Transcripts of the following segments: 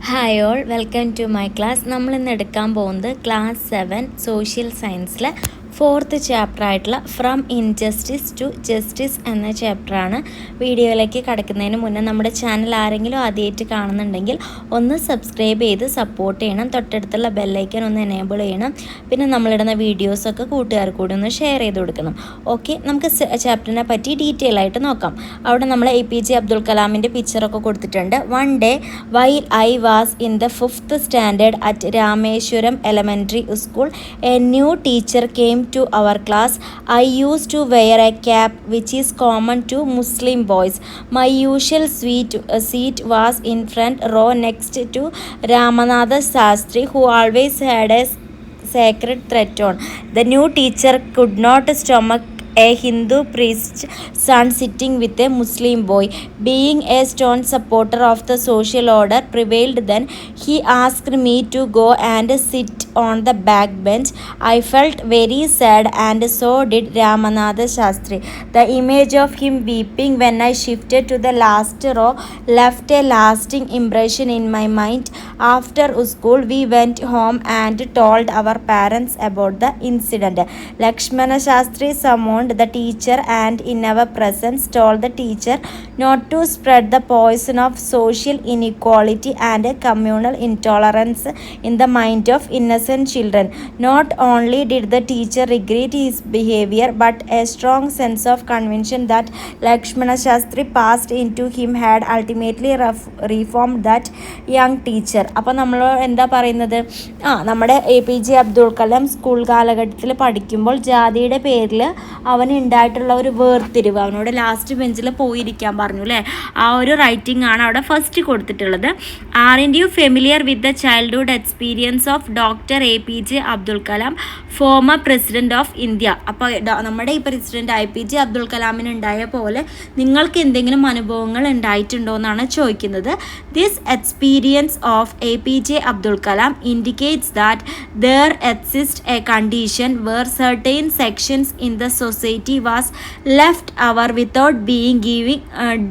Hi all, welcome to my class. നമ്മളിന്ന് എടുക്കാൻ പോകുന്നത് ക്ലാസ് 7 സോഷ്യൽ സയൻസിലെ 4th ചാപ്റ്റർ ആയിട്ടുള്ള ഫ്രം ഇൻജസ്റ്റിസ് ടു ജസ്റ്റിസ് എന്ന ചാപ്റ്ററാണ്. വീഡിയോയിലേക്ക് കടക്കുന്നതിന് മുന്നേ നമ്മുടെ ചാനൽ ആരെങ്കിലും ആദ്യമായിട്ട് കാണുന്നുണ്ടെങ്കിൽ ഒന്ന് സബ്സ്ക്രൈബ് ചെയ്ത് സപ്പോർട്ട് ചെയ്യണം. തൊട്ടടുത്തുള്ള ബെല്ലൈക്കൻ ഒന്ന് എനേബിൾ ചെയ്യണം. പിന്നെ നമ്മളിടുന്ന വീഡിയോസൊക്കെ കൂട്ടുകാർക്ക് കൂടി ഒന്ന് ഷെയർ ചെയ്ത് കൊടുക്കണം. ഓക്കെ, നമുക്ക് ചാപ്റ്ററിനെ പറ്റി ഡീറ്റെയിൽ ആയിട്ട് നോക്കാം. അവിടെ നമ്മൾ APJ അബ്ദുൽ കലാമിൻ്റെ പിക്ചറൊക്കെ കൊടുത്തിട്ടുണ്ട്. One day while I was in the 5th standard at Rameswaram elementary school, A new teacher came to our class. I used to wear a cap which is common to Muslim boys. My usual seat was in front row next to Ramanatha Shastri, who always had a sacred thread on. The new teacher could not stomach a Hindu priest's son sitting with a Muslim boy. Being a staunch supporter of the social order prevailed then, he asked me to go and sit on the back bench. I felt very sad, and so did Ramanatha Shastri. The image of him weeping when I shifted to the last row left a lasting impression in my mind. After school, we went home and told our parents about the incident. Lakshmana Shastri summoned the teacher and in our presence told the teacher not to spread the poison of social inequality and communal intolerance in the mind of innocent children. Not only did the teacher regret his behavior, but a strong sense of conviction that Lakshmana Shastri passed into him had ultimately reformed that young teacher. അപ്പോൾ നമ്മൾ എന്താ പറയുന്നത്, നമ്മുടെ APJ Abdul Kalam school കാലഘട്ടത്തിൽ പഠിക്കുമ്പോൾ ജാതിയുടെ പേരിൽ അവന് ഉണ്ടായിട്ടുള്ള ഒരു വേർതിരിവ്, അവനോട് ലാസ്റ്റ് ബെഞ്ചിൽ പോയിരിക്കാൻ പറഞ്ഞു അല്ലേ, ആ ഒരു റൈറ്റിംഗ് ആണ് അവിടെ ഫസ്റ്റ് കൊടുത്തിട്ടുള്ളത്. Aren't you familiar with the childhood experience of doctor APJ Abdul Kalam, former president of India. അപ്പോൾ നമ്മുടെ ഈ പ്രസിഡന്റ് APJ അബ്ദുൽ കലാമിന് ഉണ്ടായ പോലെ നിങ്ങൾക്ക് എന്തെങ്കിലും അനുഭവങ്ങൾ ഉണ്ടായിട്ടുണ്ടോ എന്നാണ് ചോദിക്കുന്നത്. This experience of APJ Abdul Kalam indicates that there exists a condition where certain sections in the society was left over without being given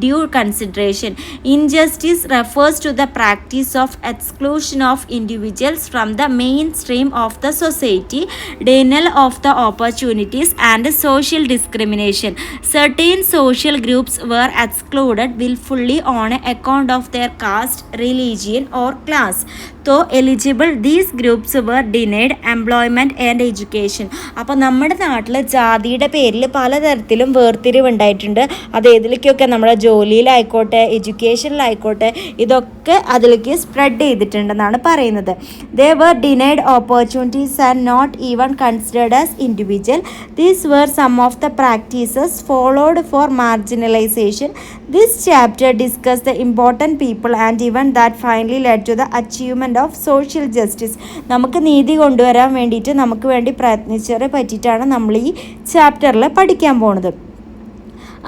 due consideration. Injustice refers to the practice of exclusion of individuals from the mainstream of the society, denial of the opportunities, and social discrimination. Certain social groups were excluded willfully on account of their caste, religion, or class. Though eligible, these groups were denied employment and education. അപ്പോൾ നമ്മുടെ നാട്ടിൽ ജാതിയുടെ പേരിൽ പലതരത്തിലും വേർതിരിവുണ്ടായിട്ടുണ്ട്. അത് ഏതിലേക്കൊക്കെ നമ്മുടെ ജോലിയിലായിക്കോട്ടെ, എഡ്യൂക്കേഷനിലായിക്കോട്ടെ, ഇതൊക്കെ അതിലേക്ക് സ്പ്രെഡ് ചെയ്തിട്ടുണ്ടെന്നാണ് പറയുന്നത്. They were denied opportunities and not even considered as individual. These were some of the practices followed for marginalization. This chapter discussed the important people and events that finally led to the achievement of social justice. നമുക്ക് നീതി കൊണ്ടുവരാൻ വേണ്ടിയിട്ട് നമുക്ക് വേണ്ടി പ്രയത്നിച്ചവരെ പറ്റിയിട്ടാണ് നമ്മൾ ഈ ചാപ്റ്ററിൽ പഠിക്കാൻ പോകുന്നത്.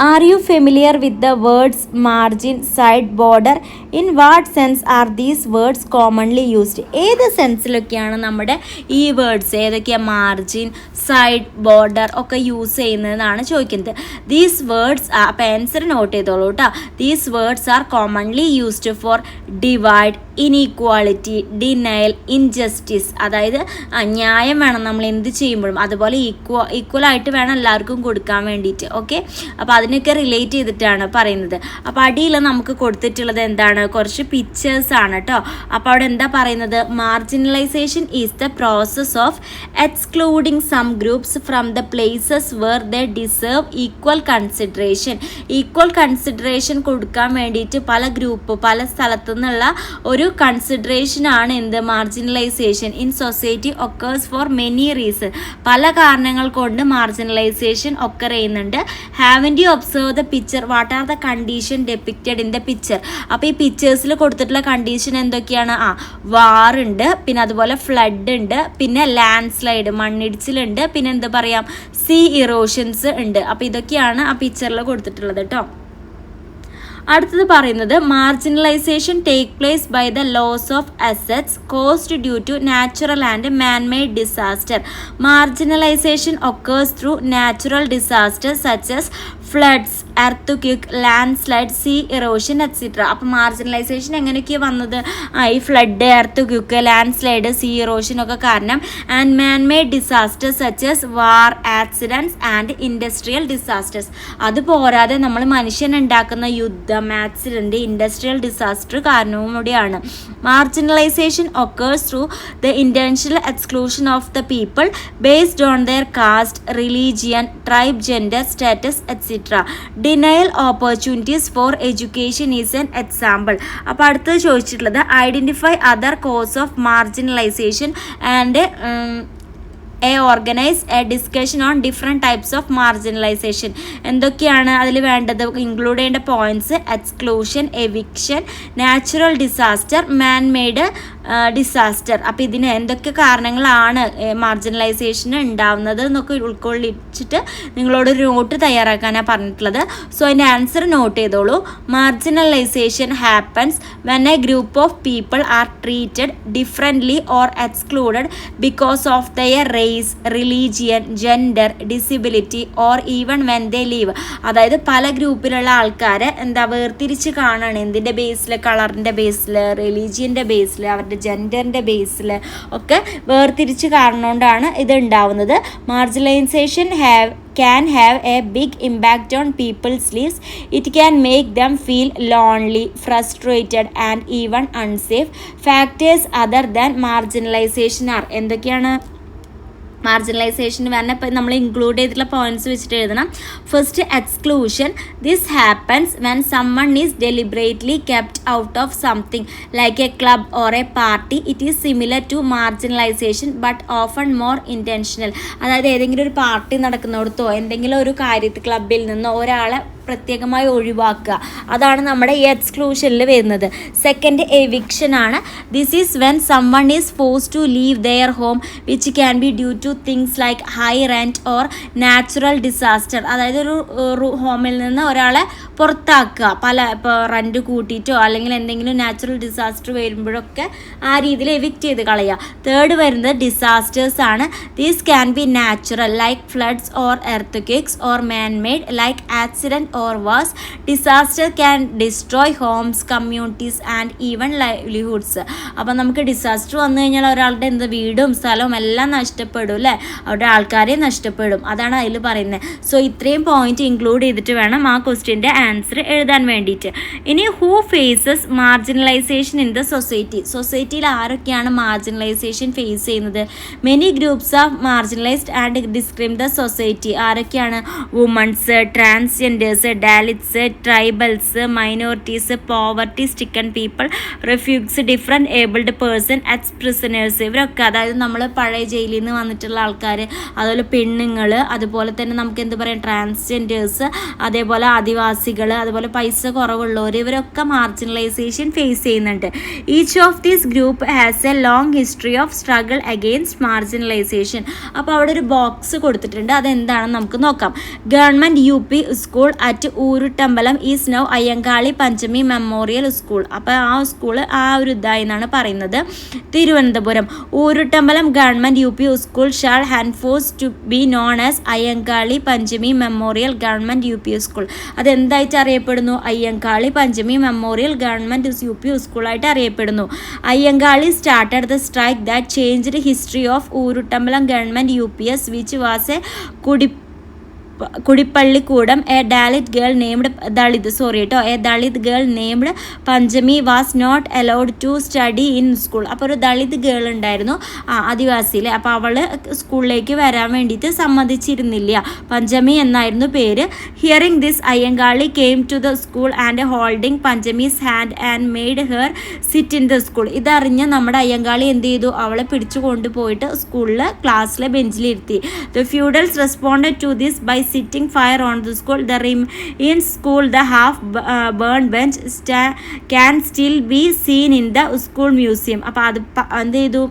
Are you familiar with the words margin, side, border? In what sense are these words commonly used? ഏത് സെൻസിലൊക്കെയാണ് നമ്മുടെ ഈ വേർഡ്സ്, ഏതൊക്കെയാണ് മാർജിൻ, സൈഡ്, ബോർഡർ ഒക്കെ യൂസ് ചെയ്യുന്നതെന്നാണ് ചോദിക്കുന്നത്. ദീസ് വേർഡ്സ് അപ്പോൾ ആൻസർ നോട്ട് ചെയ്തോളൂ കേട്ടോ. These words are commonly used for divide, inequality, denial, injustice. അതായത് ന്യായം വേണം നമ്മൾ എന്ത് ചെയ്യുമ്പോഴും, അതുപോലെ ഈക്വലായിട്ട് വേണം എല്ലാവർക്കും കൊടുക്കാൻ വേണ്ടിയിട്ട്. ഓക്കെ, അപ്പോൾ അതിനൊക്കെ റിലേറ്റ് ചെയ്തിട്ടാണ് പറയുന്നത്. അപ്പോൾ അടിയിൽ നമുക്ക് കൊടുത്തിട്ടുള്ളത് എന്താണ്, കുറച്ച് പിക്ചേഴ്സ് ആണ് കേട്ടോ. അപ്പോൾ അവിടെ എന്താ പറയുന്നത്, marginalization is the process of excluding some groups from the places where they deserve equal consideration. Equal consideration കൊടുക്കാൻ വേണ്ടിയിട്ട് പല സ്ഥലത്തു നിന്നുള്ള ഒരു കൺസിഡറേഷൻ ആണ് എന്ത്, marginalization. In society occurs for many reason. പല കാരണങ്ങൾ കൊണ്ട് മാർജിനലൈസേഷൻ ഒക്കർ ചെയ്യുന്നുണ്ട്. Haven't you observe the picture, what are the condition depicted in the picture. അപ്പോൾ ഈ പിക്ചേഴ്സിൽ കൊടുത്തിട്ടുള്ള കണ്ടീഷൻ എന്തൊക്കെയാണ്, വാർ ഉണ്ട്, പിന്നെ അതുപോലെ ഫ്ലഡ് ഉണ്ട്, പിന്നെ ലാൻഡ് സ്ലൈഡ് മണ്ണിടിച്ചിലുണ്ട്, പിന്നെ എന്താ പറയാം സീ ഇറോഷൻസ് ഉണ്ട്. അപ്പോൾ ഇതൊക്കെയാണ് ആ പിക്ചറിൽ കൊടുത്തിട്ടുള്ളത് കേട്ടോ. അടുത്തത് പറയുന്നത് marginalization take place by the loss of assets caused due to natural and man made disaster. Marginalization occurs through natural disaster such as floods, earthquake, landslide, sea erosion etcetera. അപ്പം marginalization എങ്ങനെയൊക്കെയാണ് വന്നത്? ഈ flood, earthquake, landslide, sea erosion ഒക്കെ കാരണം. And man made disasters such as war, accidents and industrial disasters. അത് പോരാതെ നമ്മൾ മനുഷ്യൻ ഉണ്ടാക്കുന്ന യുദ്ധം, ആക്സിഡൻറ്റ്, ഇൻഡസ്ട്രിയൽ ഡിസാസ്റ്റർ കാരണവും കൂടിയാണ്. Marginalisation occurs through the intentional exclusion of the people based on their caste, religion, tribe, gender, status, etc. Denial opportunities for education is an example. അപ്പോൾ അടുത്ത് ചോദിച്ചിട്ടുള്ളത് identify other cause of marginalization and organize a discussion on different types of marginalization. എന്തൊക്കെയാണ് അതിൽ വേണ്ടത്? Include ചെയ്യേണ്ട points: exclusion, eviction, natural disaster, man made disaster. അപ്പോൾ ഇതിന് എന്തൊക്കെ കാരണങ്ങളാണ് മാർജിനലൈസേഷൻ ഉണ്ടാവുന്നത് എന്നൊക്കെ ഉൾക്കൊള്ളിച്ചിട്ട് നിങ്ങളോടൊരു നോട്ട് തയ്യാറാക്കാനാണ് പറഞ്ഞിട്ടുള്ളത്. സോ അതിൻ്റെ ആൻസർ നോട്ട് ചെയ്തോളൂ. Marginalization happens when a group of people are treated differently or excluded because of their race, religion, gender, disability or even when they leave. അതായത് പല ഗ്രൂപ്പിലുള്ള ആൾക്കാരെ വേർതിരിച്ച് കാണാണ്. എന്തിൻ്റെ ബേസിൽ? കളറിൻ്റെ ബേസിൽ, റിലീജിയൻ്റെ ബേസിൽ, അവരുടെ ജെൻഡറിൻ്റെ ബേസിൽ ഒക്കെ വേർതിരിച്ച് കാണുന്നതുകൊണ്ടാണ് ഇത് ഉണ്ടാവുന്നത്. Marginalisation can have a big impact on people's lives. It can make them feel lonely, frustrated and even unsafe. Factors other than marginalization are എന്തൊക്കെയാണ് മാർജിനലൈസേഷൻ വരണ? ഇപ്പം നമ്മൾ ഇൻക്ലൂഡ് ചെയ്തിട്ടുള്ള പോയിന്റ്സ് വെച്ചിട്ട് എഴുതണം. First, exclusion. This happens when someone is deliberately kept out of something like a club or a party. It is similar to marginalization but often more intentional. അതായത് ഏതെങ്കിലും ഒരു പാർട്ടി നടക്കുന്നിടത്തോ എന്തെങ്കിലും ഒരു കാര്യത്തിൽ ക്ലബിൽ നിന്നോ ഒരാളെ പ്രത്യേകമായി ഒഴിവാക്കുക. അതാണ് നമ്മുടെ ഈ എക്സ്ക്ലൂഷനിൽ വരുന്നത്. സെക്കൻഡ്, എവിക്ഷൻ ആണ്. This is when someone is forced to leave their home which can be due to things like high rent or natural disaster. അതായത് ഒരു ഹോമിൽ നിന്ന് ഒരാളെ പുറത്താക്കുക, ഇപ്പോൾ റെൻറ്റ് കൂട്ടിയിട്ടോ അല്ലെങ്കിൽ എന്തെങ്കിലും നാച്ചുറൽ ഡിസാസ്റ്റർ വരുമ്പോഴൊക്കെ ആ രീതിയിൽ എവിക്റ്റ് ചെയ്ത് കളയുക. തേർഡ് വരുന്നത് ഡിസാസ്റ്റേഴ്സ് ആണ്. These can be natural like floods or earthquakes or man made like accident or worse. Disaster can destroy homes, communities and even livelihoods. അപ്പോൾ നമുക്ക് ഡിസാസ്റ്റർ വന്നു കഴിഞ്ഞാൽ ഒരാളുടെ വീടും സ്ഥലവും എല്ലാം നഷ്ടപ്പെടും അല്ലേ, അവരുടെ ആൾക്കാരെ നഷ്ടപ്പെടും. അതാണ് അതിൽ പറയുന്നത്. സോ ഇത്രയും പോയിന്റ് ഇൻക്ലൂഡ് ചെയ്തിട്ട് വേണം ആ ക്വസ്റ്റ്യൻ്റെ ആൻസർ എഴുതാൻ വേണ്ടിയിട്ട്. ഇനി who faces marginalisation in the society? സൊസൈറ്റിയിൽ ആരൊക്കെയാണ് മാർജിനലൈസേഷൻ ഫേസ് ചെയ്യുന്നത്? Many groups of marginalised and ഡിസ്ക്രിം ദ സൊസൈറ്റി. ആരൊക്കെയാണ്? Womens, transgenders, Dalits, tribals, minorities, poverty stricken people, refugees, different abled person, ex prisoners. ഇവരൊക്കെ അതായത് നമ്മൾ പഴയ ജയിലിൽ നിന്ന് വന്നിട്ടുള്ള ആൾക്കാർ, അതുപോലെ പെണ്ണുങ്ങൾ, അതുപോലെ തന്നെ നമുക്ക് എന്ത് പറയാം ട്രാൻസ്ജെൻഡേഴ്സ്, അതേപോലെ ആദിവാസികൾ, അതുപോലെ പൈസ കുറവുള്ളവർ, ഇവരൊക്കെ മാർജിനലൈസേഷൻ ഫേസ് ചെയ്യുന്നുണ്ട്. Each of these group has a long history of struggle against marginalisation. അപ്പോൾ അവിടെ ഒരു ബോക്സ് കൊടുത്തിട്ടുണ്ട്, അതെന്താണെന്ന് നമുക്ക് നോക്കാം. Government UP school at Ooruttambalam is now Ayyankali Panchami memorial school. അപ്പോൾ ആ സ്കൂള് ആ ഒരു ഇതായി എന്നാണ് പറയുന്നത്. Thiruvananthapuram Ooruttambalam government UP school shall henceforth to be known as Ayyankali Panchami memorial government UP school. അതെന്തായിട്ട് അറിയപ്പെടുന്നു? Ayyankali Panchami memorial government UP സ്കൂളായിട്ട് അറിയപ്പെടുന്നു. Ayyankali started the strike that changed history of Ooruttambalam government UPS which was a kudipallikoodam. A Dalit girl named Panchami was not allowed to study in school. അപ്പോൾ ഒരു Dalit girl ഉണ്ടായിരുന്നു ആദിവാസിയിൽ, അപ്പോൾ അവൾ സ്കൂളിലേക്ക് വരാൻ വേണ്ടിയിട്ട് സമ്മതിച്ചിരുന്നില്ല. പഞ്ചമി എന്നായിരുന്നു പേര്. Hearing this Ayyankali came to the school and holding Panchami's hand and made her sit in the school. ഇതറിഞ്ഞ് നമ്മുടെ അയ്യങ്കാളി എന്ത് ചെയ്തു? അവളെ പിടിച്ചു കൊണ്ടുപോയിട്ട് സ്കൂളിലെ ക്ലാസ്സിലെ ബെഞ്ചിലിരുത്തി. The feudals responded to this by sitting fire on the school. The in school the half burned bench can still be seen in the school museum. അപ്പോൾ അത് എന്ത് ചെയ്തു?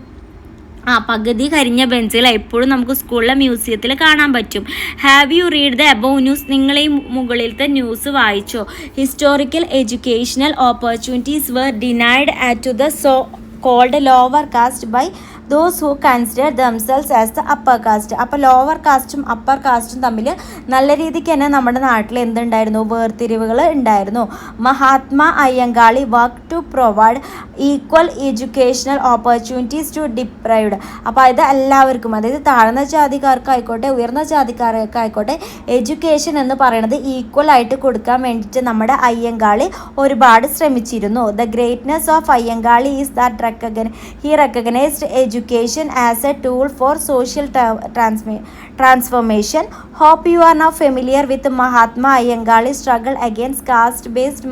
പകുതി കരിഞ്ഞ ബെഞ്ചുകൾ എപ്പോഴും നമുക്ക് സ്കൂളിലെ മ്യൂസിയത്തിൽ കാണാൻ പറ്റും. Have you read the above news? നിങ്ങൾ ഈ മുകളിലത്തെ ന്യൂസ് വായിച്ചോ? Historical educational opportunities were denied to the so called lower caste by those who consider themselves as the upper caste. അപ്പോൾ ലോവർ കാസ്റ്റും അപ്പർ കാസ്റ്റും തമ്മിൽ നല്ല രീതിക്ക് തന്നെ നമ്മുടെ നാട്ടിൽ എന്തുണ്ടായിരുന്നു, വേർതിരിവുകൾ ഉണ്ടായിരുന്നു. Mahatma Ayyankali work to provide equal educational opportunities to deprived. അപ്പോൾ ഇത് എല്ലാവർക്കും, അതായത് താഴ്ന്ന ജാതിക്കാർക്കായിക്കോട്ടെ ഉയർന്ന ജാതിക്കാർക്കായിക്കോട്ടെ എഡ്യൂക്കേഷൻ എന്ന് പറയുന്നത് ഈക്വൽ ആയിട്ട് കൊടുക്കാൻ വേണ്ടിയിട്ട് നമ്മുടെ അയ്യങ്കാളി ഒരുപാട് ശ്രമിച്ചിരുന്നു. The greatness of Ayyankali is that he recognized education as a tool for social transformation. Hope you are now familiar with Mahatma Ayyangali's struggle against caste-based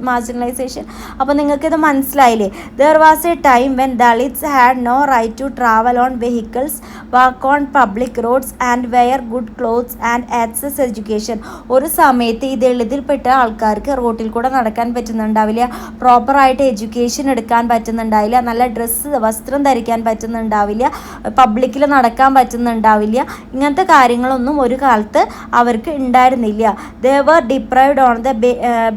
marginalization. അപ്പോൾ നിങ്ങൾക്കിത് മനസ്സിലായില്ലേ? There was a time when Dalits had no right to travel on vehicles, walk on public roads and wear good clothes and access education. ഒരു സമയത്ത് ഈ ദളിതിൽപ്പെട്ട ആൾക്കാർക്ക് റോട്ടിൽ കൂടെ നടക്കാൻ പറ്റുന്നുണ്ടാവില്ല, പ്രോപ്പറായിട്ട് എഡ്യൂക്കേഷൻ എടുക്കാൻ പറ്റുന്നുണ്ടാവില്ല, നല്ല വസ്ത്രം ധരിക്കാൻ പറ്റുന്നുണ്ടാവില്ല, പബ്ലിക്കിൽ നടക്കാൻ പറ്റുന്നുണ്ടാവില്ല. ഇങ്ങനത്തെ കാര്യങ്ങളൊന്നും ഒരു കാലത്ത് അവർക്ക് ഉണ്ടായിരുന്നില്ല. They were deprived on the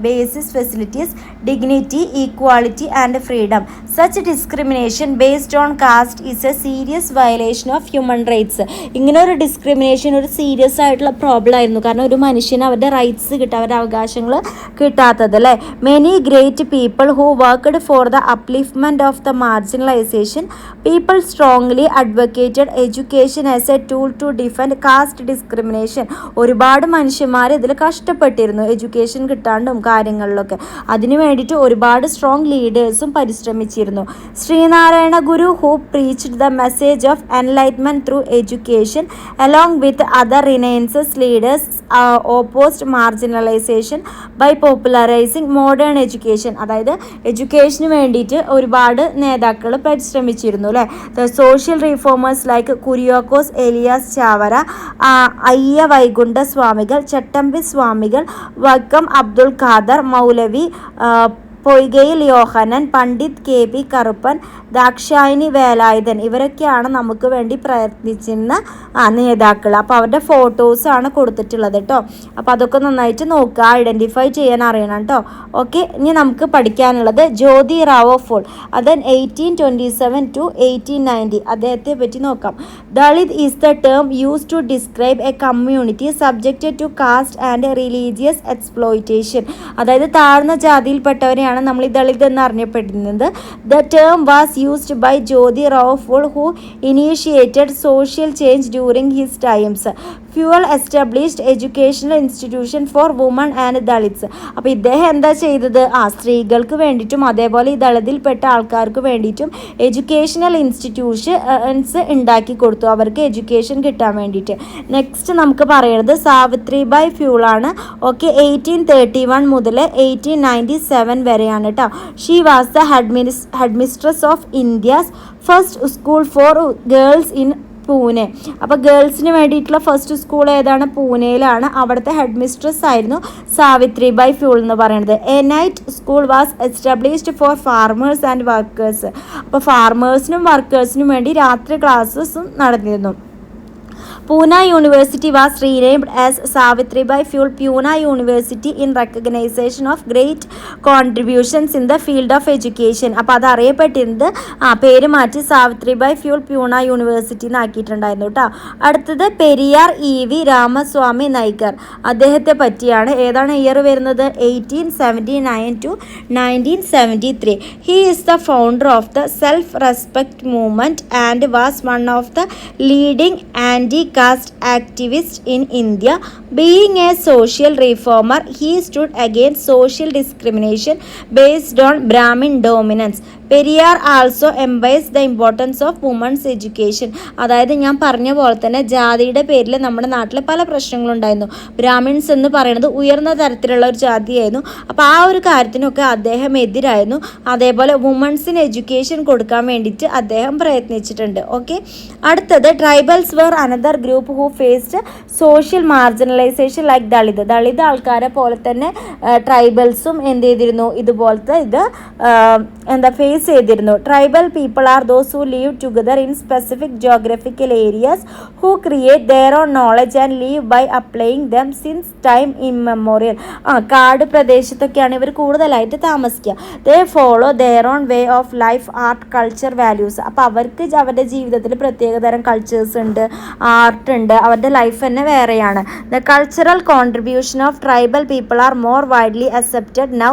basis facilities, dignity, equality and freedom. Such discrimination based on caste is a serious violation of human rights. ഇങ്ങനെ ഒരു ഡിസ്ക്രിമിനേഷൻ ഒരു സീരിയസ് ആയിട്ടുള്ള പ്രോബ്ലം ആയിരുന്നു. കാരണം ഒരു മനുഷ്യന് അവരുടെ റൈറ്റ്സ് അവരുടെ അവകാശങ്ങൾ കിട്ടാത്തത് അല്ലേ. Many great people who worked for the upliftment of the marginalization people strongly advocated education as a tool to defend caste discrimination. ഒരുപാട് മനുഷ്യന്മാർ ഇതിൽ കഷ്ടപ്പെട്ടിരുന്നു എഡ്യൂക്കേഷൻ കിട്ടാണ്ടും കാര്യങ്ങളിലൊക്കെ. അതിനു വേണ്ടിയിട്ട് ഒരുപാട് സ്ട്രോങ് ലീഡേഴ്സും പരിശ്രമിച്ചിരുന്നു. Sree Narayana Guru who preached the message of enlightenment through education along with other renaissance leaders opposed marginalisation by popularising modern education. അതായത് എഡ്യൂക്കേഷന് വേണ്ടിയിട്ട് ഒരുപാട് നേതാക്കൾ പരിശ്രമിച്ചിരുന്നു അല്ലേ. The social reformers like Kuriakose Elias Chavara, Ayya Vaikunda Swamikal, Chattampi Swamikal, Vakkom Abdul Khader Moulavi, Poikayil Yohannan, Pandit K P Karuppan, Dakshayani Velayudhan, ഇവരൊക്കെയാണ് നമുക്ക് വേണ്ടി പ്രയത്നിച്ചിരുന്ന നേതാക്കൾ. അപ്പോൾ അവരുടെ ഫോട്ടോസാണ് കൊടുത്തിട്ടുള്ളത് കേട്ടോ. അപ്പോൾ അതൊക്കെ നന്നായിട്ട് നോക്കുക, ഐഡൻറ്റിഫൈ ചെയ്യാൻ അറിയണം കേട്ടോ. ഓക്കെ, ഇനി നമുക്ക് പഠിക്കാനുള്ളത് ജ്യോതി റാവോ ഫോൾ, അത് 1827 to 1890, അദ്ദേഹത്തെ പറ്റി നോക്കാം. Dalit is the term use to describe a community subjected to caste and religious exploitation. അതായത് താഴ്ന്ന ജാതിയിൽപ്പെട്ടവരെയാണ് നമ്മൾ ഈ ദളിത് എന്ന് അറിയപ്പെടുന്നത്. The term was used by Jyoti Rao Phule who initiated social change during his times. Phule established educational institution for woman and Dalits. അപ്പോൾ ഇദ്ദേഹം എന്താ ചെയ്തത്, സ്ത്രീകൾക്ക് വേണ്ടിയിട്ടും അതേപോലെ ഈ ദളിതിൽപ്പെട്ട ആൾക്കാർക്ക് വേണ്ടിയിട്ടും എഡ്യൂക്കേഷണൽ ഇൻസ്റ്റിറ്റ്യൂഷൻസ് ഉണ്ടാക്കി കൊടുത്തു, അവർക്ക് എഡ്യൂക്കേഷൻ കിട്ടാൻ വേണ്ടിയിട്ട്. നെക്സ്റ്റ് നമുക്ക് പറയുന്നത് സാവിത്രിബായ് ഫ്യൂളാണ്. ഓക്കെ, 1831 മുതൽ 1897 വരെയാണ് കേട്ടോ. She was the head mistress of India's first school for girls in Pune. അപ്പോൾ ഗേൾസിന് വേണ്ടിയിട്ടുള്ള ഫസ്റ്റ് സ്കൂൾ ഏതാണ്, പൂനെയിലാണ്. അവിടുത്തെ ഹെഡ് മിസ്ട്രസ് ആയിരുന്നു സാവിത്രിബായ് ഫ്യൂൾ എന്ന് പറയുന്നത്. A night school was established four farmers and workers. അപ്പോൾ ഫാർമേഴ്സിനും വർക്കേഴ്സിനും വേണ്ടി രാത്രി ക്ലാസ്സസും നടന്നിരുന്നു. Pune University was renamed as Savitribai Phule Pune University in recognition of great contributions in the field of education. അപ്പോൾ അത് അറിയപ്പെട്ടിരുന്നത് പേര് മാറ്റി സാവിത്രിബായ് ഫ്യൂൾ പ്യൂണ യൂണിവേഴ്സിറ്റി എന്നാക്കിയിട്ടുണ്ടായിരുന്നു കേട്ടോ. അടുത്തത് പെരിയാർ EV രാമസ്വാമി നൈക്കർ, അദ്ദേഹത്തെ പറ്റിയാണ്. ഏതാണ് ഇയർ വരുന്നത്, 1879 to 1973. He is the founder of the self-respect movement and was one of the leading anti-caste activists in India. Being a social reformer, he stood against social discrimination based on Brahmin dominance. Periyar also emphasise the importance of womens education. അതായത് ഞാൻ പറഞ്ഞ പോലെ തന്നെ ജാതിയുടെ പേരിൽ നമ്മുടെ നാട്ടിൽ പല പ്രശ്നങ്ങളുണ്ടായിരുന്നു. ബ്രാഹ്മിൺസ് എന്ന് പറയുന്നത് ഉയർന്ന തരത്തിലുള്ള ഒരു ജാതിയായിരുന്നു. അപ്പോൾ ആ ഒരു കാര്യത്തിനൊക്കെ അദ്ദേഹം എതിരായിരുന്നു. അതേപോലെ വുമൺസിന് എഡ്യൂക്കേഷൻ കൊടുക്കാൻ വേണ്ടിയിട്ട് അദ്ദേഹം പ്രയത്നിച്ചിട്ടുണ്ട്. ഓക്കെ, അടുത്തത് tribals were another group who faced social marginalisation like Dalit. Dalit ആൾക്കാരെ പോലെ തന്നെ ട്രൈബൽസും എന്ത് ചെയ്തിരുന്നു, ഇതുപോലത്തെ ഫേസ് ഇൻട്രൊഡ്യൂസ് ചെയ്തിരുന്നു. Tribal people are those who live together in specific geographical areas who create their own knowledge and live by applying them since time immemorial. കാട് പ്രദേശത്തൊക്കെയാണ് ഇവർ കൂടുതലായിട്ട് താമസിക്കുക. They follow their own way of life, art, culture, values. അപ്പോൾ അവർക്ക് അവരുടെ ജീവിതത്തിൽ പ്രത്യേകതരം കൾച്ചേഴ്സ് ഉണ്ട്, ആർട്ട് ഉണ്ട്, അവരുടെ ലൈഫ് തന്നെ വേറെയാണ്. The cultural contribution of tribal people are more widely accepted now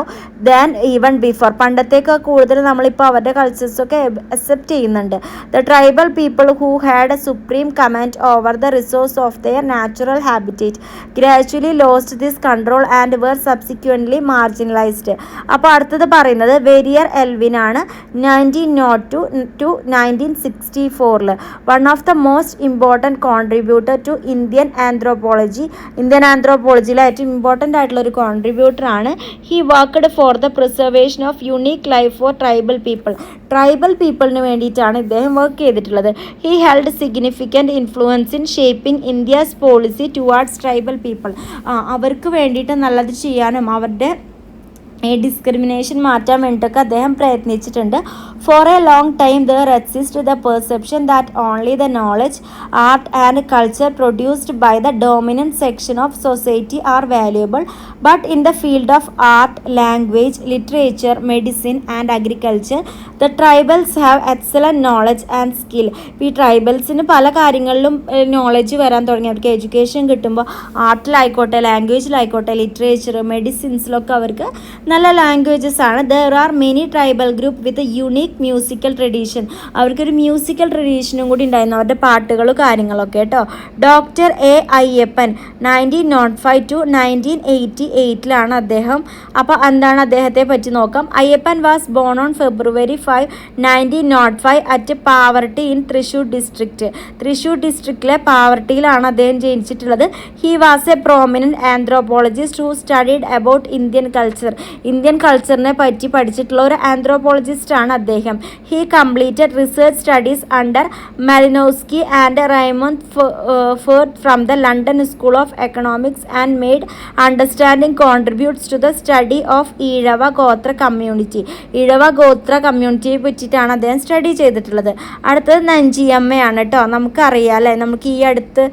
than even before. പണ്ടത്തേക്ക് കൂടുതൽ നമ്മളിപ്പോൾ അവരുടെ കൾച്ചേഴ്സൊക്കെ അക്സെപ്റ്റ് ചെയ്യുന്നുണ്ട്. The tribal people who had a supreme command over the resource of their natural habitat gradually lost this control and were subsequently marginalised. അപ്പോൾ അടുത്തത് പറയുന്നത് Verrier Elwin ആണ്. 1902 to 1964 one of the most important contributor to Indian anthropology. Indian ആന്ത്രോപോളജിയിലെ ഏറ്റവും important ആയിട്ടുള്ള ഒരു കോൺട്രിബ്യൂട്ടറാണ്. He worked for the preservation of unique life for tribal people. Tribal പീപ്പിളിന് വേണ്ടിയിട്ടാണ് ഇദ്ദേഹം വർക്ക് ചെയ്തിട്ടുള്ളത്. He held significant influence in shaping India's policy towards tribal people. അവർക്ക് വേണ്ടിയിട്ട് നല്ലത് ചെയ്യാനും അവരുടെ ഡിസ്ക്രിമിനേഷൻ മാറ്റാൻ വേണ്ടിയിട്ടൊക്കെ അദ്ദേഹം പ്രയത്നിച്ചിട്ടുണ്ട്. For a long time there exist the perception that only the knowledge, art and culture produced by the dominant section of society are valuable. But in the field of art, language, literature, medicine and agriculture the tribals have excellent knowledge and skill. ഈ ട്രൈബൽസിന് പല കാര്യങ്ങളിലും knowledge വരാൻ തുടങ്ങി. അവർക്ക് education കിട്ടുമ്പോൾ ആർട്ടിലായിക്കോട്ടെ, ലാംഗ്വേജിലായിക്കോട്ടെ, literature, മെഡിസിൻസിലൊക്കെ അവർക്ക് നല്ല languages ആണ്. There are many tribal group with unique musical tradition. അവർക്കൊരു മ്യൂസിക്കൽ ട്രഡീഷനും കൂടി ഉണ്ടായിരുന്നു, അവരുടെ പാട്ടുകളും കാര്യങ്ങളൊക്കെ കേട്ടോ. ഡോക്ടർ എ അയ്യപ്പൻ 1905 to 1988 അദ്ദേഹം. അപ്പോൾ എന്താണ് അദ്ദേഹത്തെ പറ്റി നോക്കാം. Ayyappan was born on February 5, 1905 at Pavaratty in Thrissur district. Thrissur ഡിസ്ട്രിക്റ്റിലെ പാവർട്ടിയിലാണ് അദ്ദേഹം ജനിച്ചിട്ടുള്ളത്. He was a prominent anthropologist who studied about Indian culture. Indian കൾച്ചറിനെ പറ്റി പഠിച്ചിട്ടുള്ള ഒരു ആന്ത്രോപോളജിസ്റ്റ് ആണ് അദ്ദേഹം. He completed research studies under Malinowski and Raymond Firth from the London School of Economics and made understanding contributes to the study of Ezhava gothra community. Ezhava ഗോത്ര കമ്മ്യൂണിറ്റിയെ പറ്റിയിട്ടാണ് അദ്ദേഹം study ചെയ്തിട്ടുള്ളത്. അടുത്തത് നഞ്ചിയമ്മയാണ് കേട്ടോ. നമുക്കറിയാം അല്ലേ, നമുക്ക് ഈ അടുത്ത്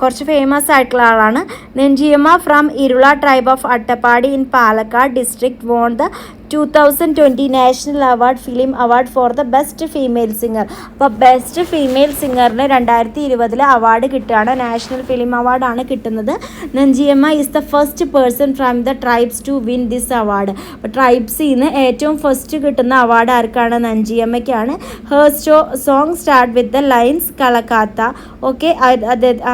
കുറച്ച് ഫേമസ് ആയിട്ടുള്ള ആളാണ്. Nanjiyamma from Irula tribe of Attappadi in Palakkad district won the 2020 national award, film award for the best female singer. അപ്പോൾ ബെസ്റ്റ് ഫീമെയിൽ സിംഗറിന് 2020 അവാർഡ് കിട്ടുകയാണ്. നാഷണൽ ഫിലിം അവാർഡാണ് കിട്ടുന്നത്. Nanjiyamma is the first person from the tribes to win this award. അപ്പോൾ ട്രൈബ്സിൽ നിന്ന് ഏറ്റവും first കിട്ടുന്ന അവാർഡ് ആർക്കാണ്? നഞ്ചിയമ്മയ്ക്കാണ്. Her song start with the lines Kalakkatha. Okay,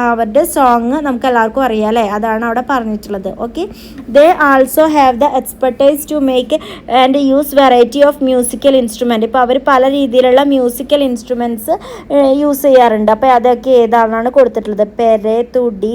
അവരുടെ സോങ് നമുക്ക് എല്ലാവർക്കും അറിയാം അല്ലേ, അതാണ് അവിടെ പറഞ്ഞിട്ടുള്ളത്. Okay, they also have the expertise to make and use variety of musical instrument. ഇപ്പോൾ അവർ പല രീതിയിലുള്ള മ്യൂസിക്കൽ ഇൻസ്ട്രുമെൻറ്റ്സ് യൂസ് ചെയ്യാറുണ്ട്. അപ്പോൾ അതൊക്കെ ഏതാണെന്നാണ് കൊടുത്തിട്ടുള്ളത്. പെരെ, തുടി,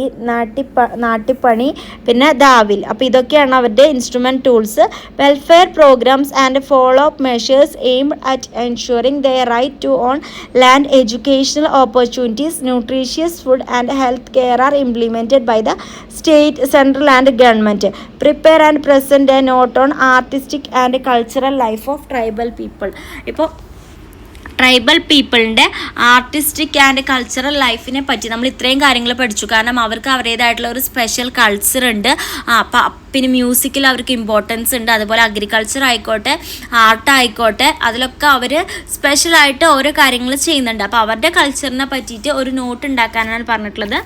നാട്ടിപ്പണി, പിന്നെ ദാവിൽ. അപ്പോൾ ഇതൊക്കെയാണ് അവരുടെ instrument tools. Welfare programmes and follow up measures aimed at ensuring their right to own land, educational opportunities, nutritious food and health care are implemented by the state, central and government. Prepare and present a note on artistic and cultural life of tribal people. ഇപ്പോൾ tribal പീപ്പിളിൻ്റെ artistic and cultural ലൈഫിനെ പറ്റി നമ്മൾ ഇത്രയും കാര്യങ്ങൾ പഠിച്ചു. കാരണം അവർക്ക് അവരുടേതായിട്ടുള്ള ഒരു സ്പെഷ്യൽ കൾച്ചർ ഉണ്ട്. പിന്നെ മ്യൂസിക്കിൽ അവർക്ക് ഇമ്പോർട്ടൻസ് ഉണ്ട്. അതുപോലെ അഗ്രികൾച്ചർ ആയിക്കോട്ടെ, ആർട്ട് ആയിക്കോട്ടെ, അതിലൊക്കെ അവർ സ്പെഷ്യലായിട്ട് ഓരോ കാര്യങ്ങൾ ചെയ്യുന്നുണ്ട്. അപ്പോൾ അവരുടെ കൾച്ചറിനെ പറ്റിയിട്ട് ഒരു നോട്ട് ഉണ്ടാക്കാനാണ് പറഞ്ഞിട്ടുള്ളത്.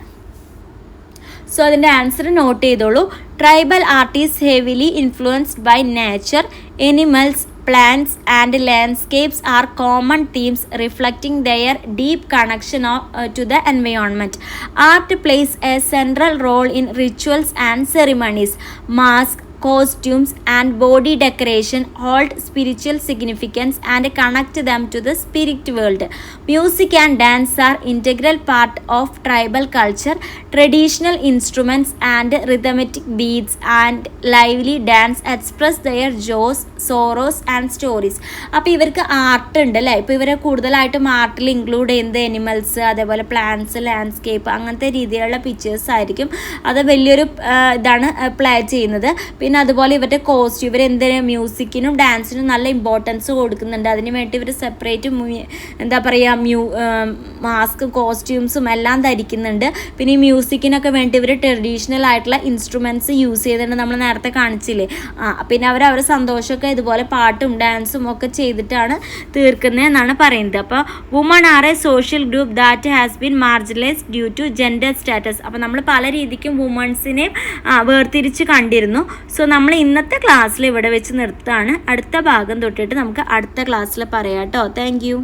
സോ അതിൻ്റെ ആൻസർ നോട്ട് ചെയ്തോളൂ. Tribal artist heavily influenced by nature, animals, plants and landscapes are common themes reflecting their deep connection to the environment. Art plays a central role in rituals and ceremonies. Masks, costumes and body decoration hold spiritual significance and connect them to the spirit world. Music and dance are integral part of tribal culture. Traditional instruments and rhythmic beats and lively dance express their joys, sorrows and stories. അപ്പോൾ ഇവർക്ക് art ഉണ്ട് അല്ലേ. ഇപ്പോൾ ഇവരെ കൂടുതലായിട്ടും ആർട്ടിൽ include ചെയ്യുന്നത് animals, അതേപോലെ plants, landscape, അങ്ങനത്തെ രീതിയിലുള്ള പിക്ചേഴ്സ് ആയിരിക്കും. അത് വലിയൊരു ഇതാണ് പ്ലേ ചെയ്യുന്നത്. പിന്നെ പിന്നെ അതുപോലെ ഇവരുടെ കോസ്റ്റ്യൂം, ഇവർ എന്തിനും മ്യൂസിക്കിനും ഡാൻസിനും നല്ല ഇമ്പോർട്ടൻസ് കൊടുക്കുന്നുണ്ട്. അതിന് വേണ്ടി ഇവർ സെപ്പറേറ്റ് എന്താ പറയുക മാസ്ക് കോസ്റ്റ്യൂംസും എല്ലാം ധരിക്കുന്നുണ്ട്. പിന്നെ ഈ മ്യൂസിക്കിനൊക്കെ വേണ്ടി ഇവർ ട്രഡീഷണൽ ആയിട്ടുള്ള ഇൻസ്ട്രുമെൻറ്റ്സ് യൂസ് ചെയ്തിട്ടുണ്ട്, നമ്മൾ നേരത്തെ കാണിച്ചില്ലേ. പിന്നെ അവരുടെ സന്തോഷമൊക്കെ ഇതുപോലെ പാട്ടും ഡാൻസും ഒക്കെ ചെയ്തിട്ടാണ് തീർക്കുന്നത് എന്നാണ് പറയുന്നത്. അപ്പോൾ woman are a social group that has been marginalized due to gender status. അപ്പോൾ നമ്മൾ പല രീതിക്കും വുമൺസിനെ വേർതിരിച്ച് കണ്ടിരുന്നു. സോ നമ്മൾ ഇന്നത്തെ ക്ലാസ്സിൽ ഇവിടെ വെച്ച് നിർത്തുകയാണ്. അടുത്ത ഭാഗം തൊട്ടിട്ട് നമുക്ക് അടുത്ത ക്ലാസ്സിൽ പറയാം കേട്ടോ. Thank you.